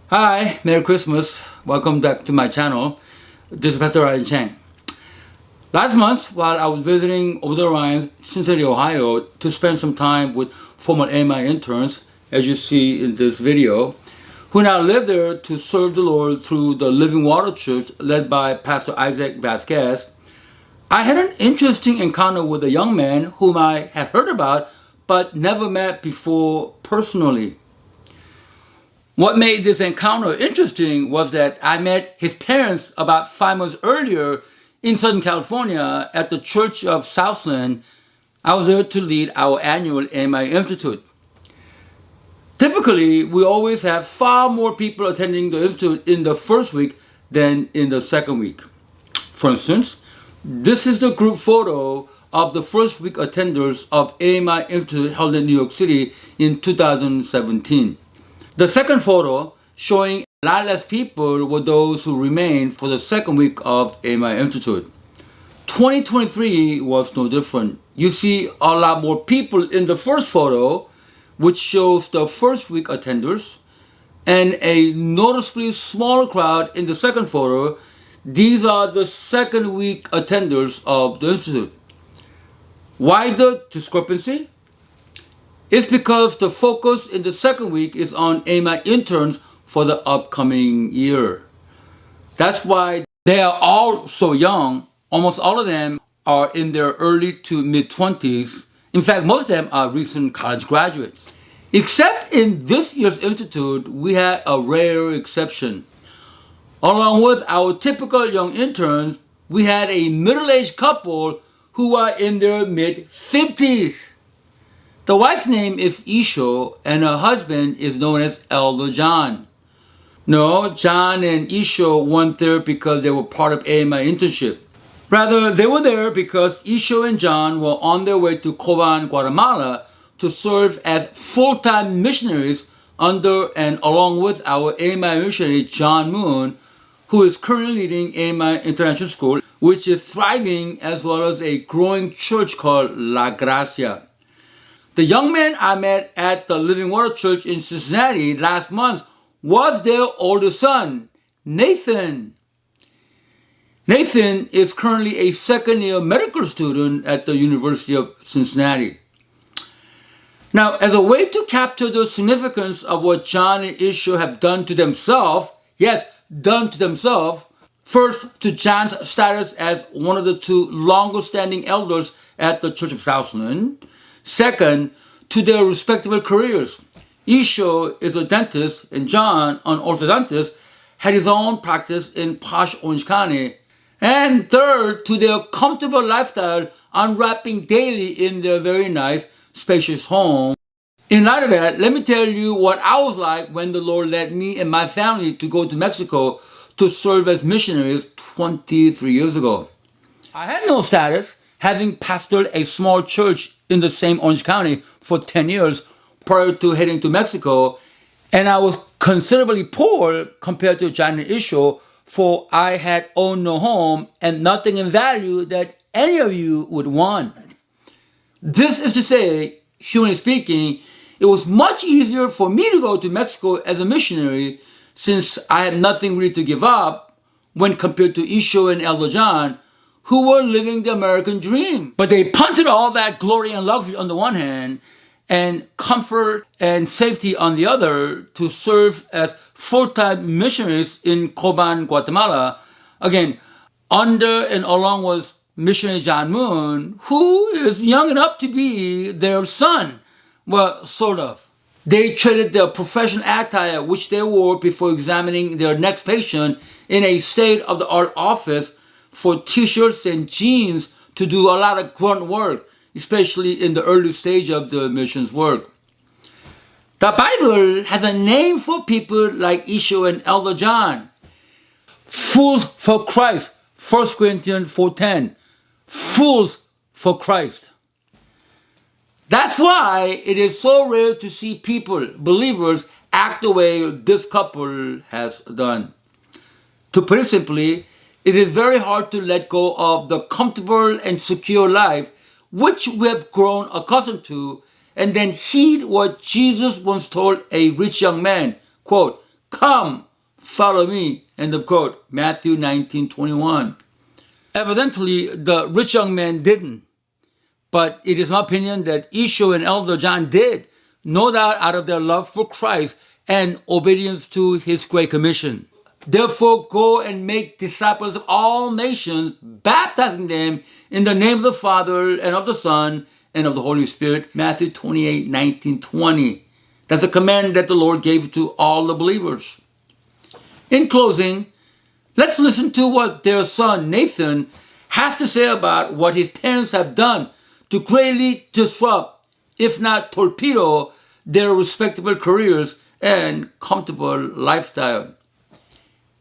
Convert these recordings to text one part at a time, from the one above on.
Hi, Merry Christmas. Welcome back to my channel. This is Pastor Ryan Chang. Last month, while I was visiting over the Rhine, Cincinnati, Ohio, to spend some time with former AMI interns, as you see in this video, who now live there to serve the Lord through the Living Water Church led by Pastor Isaac Vasquez, I had an interesting encounter with a young man whom I had heard about but never met before personally. What made this encounter interesting was that I met his parents about 5 months earlier in Southern California at the Church of Southland. I was there to lead our annual AMI Institute. Typically, we always have far more people attending the Institute in the first week than in the second week. For instance, this is the group photo of the first week attenders of AMI Institute held in New York City in 2017. The second photo, showing a lot less people, were those who remained for the second week of AMI Institute. 2023 was no different. You see a lot more people in the first photo, which shows the first week attenders, and a noticeably smaller crowd in the second photo. These are the second week attenders of the Institute. Why the discrepancy? It's because the focus in the second week is on AMI interns for the upcoming year. That's why they are all so young. Almost all of them are in their early to mid-20s. In fact, most of them are recent college graduates. Except in this year's Institute, we had a rare exception. Along with our typical young interns, we had a middle-aged couple who are in their mid-50s. The wife's name is Yisho, and her husband is known as Elder John. No, John and Yisho weren't there because they were part of AMI internship. Rather, they were there because Yisho and John were on their way to Coban, Guatemala to serve as full-time missionaries under and along with our AMI missionary John Moon, who is currently leading AMI International School, which is thriving, as well as a growing church called La Gracia. The young man I met at the Living Water Church in Cincinnati last month was their oldest son, Nathan. Nathan is currently a second-year medical student at the University of Cincinnati. Now, as a way to capture the significance of what John and Yisho have done to themselves, yes, done to themselves, first to John's status as one of the two longest-standing elders at the Church of Southland. Second, to their respectable careers. Yisho is a dentist, and John, an orthodontist, had his own practice in posh Orange County. And third, to their comfortable lifestyle, unwrapping daily in their very nice, spacious home. In light of that, let me tell you what I was like when the Lord led me and my family to go to Mexico to serve as missionaries 23 years ago. I had no status, having pastored a small church in the same Orange County for 10 years prior to heading to Mexico, and I was considerably poor compared to John and Yisho, for I had owned no home and nothing in value that any of you would want. This is to say, humanly speaking, it was much easier for me to go to Mexico as a missionary since I had nothing really to give up when compared to Yisho and Elder John, who were living the American dream. But they punted all that glory and luxury on the one hand and comfort and safety on the other to serve as full-time missionaries in Coban, Guatemala, again, under and along with missionary John Moon, who is young enough to be their son. Well, sort of. They traded their professional attire, which they wore before examining their next patient in a state-of-the-art office, for t-shirts and jeans to do a lot of grunt work, especially in the early stage of the missions work. The Bible has a name for people like Yisho and Elder John. Fools for Christ, 1 Corinthians 4:10. Fools for Christ. That's why it is so rare to see people, believers, act the way this couple has done. To put it simply, it is very hard to let go of the comfortable and secure life which we have grown accustomed to, and then heed what Jesus once told a rich young man, quote, Come, follow me. End of quote. Matthew 19:21. Evidently, the rich young man didn't. But it is my opinion that Yisho and Elder John did, no doubt out of their love for Christ and obedience to his great commission. Therefore, go and make disciples of all nations, baptizing them in the name of the Father and of the Son and of the Holy Spirit. Matthew 28:19-20. That's a command that the Lord gave to all the believers. In closing, let's listen to what their son Nathan has to say about what his parents have done to greatly disrupt, if not torpedo, their respectable careers and comfortable lifestyle.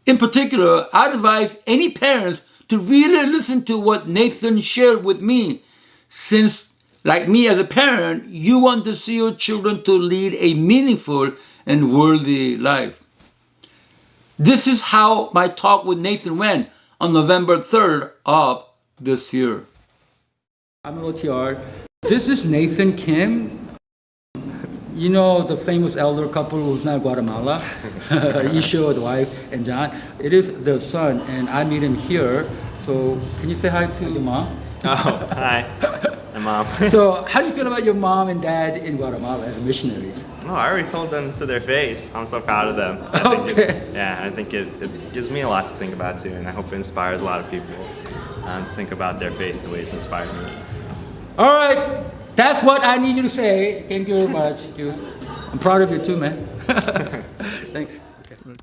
In particular, I advise any parents to really listen to what Nathan shared with me, since, like me as a parent, you want to see your children to lead a meaningful and worthy life. This is how my talk with Nathan went on November 3rd of this year. I'm an OTR. This is Nathan Kim. You know the famous elder couple who's now in Guatemala, Yisho, the wife, and John. It is their son, and I meet him here. So can you say hi to your mom? Oh, hi. My mom. So how do you feel about your mom and dad in Guatemala as missionaries? Oh, I already told them to their face. I'm so proud of them. I think it gives me a lot to think about too, and I hope it inspires a lot of people to think about their faith the way it's inspired me. All right, that's what I need you to say. Thank you very much. I'm proud of you too, man. Thanks. Okay.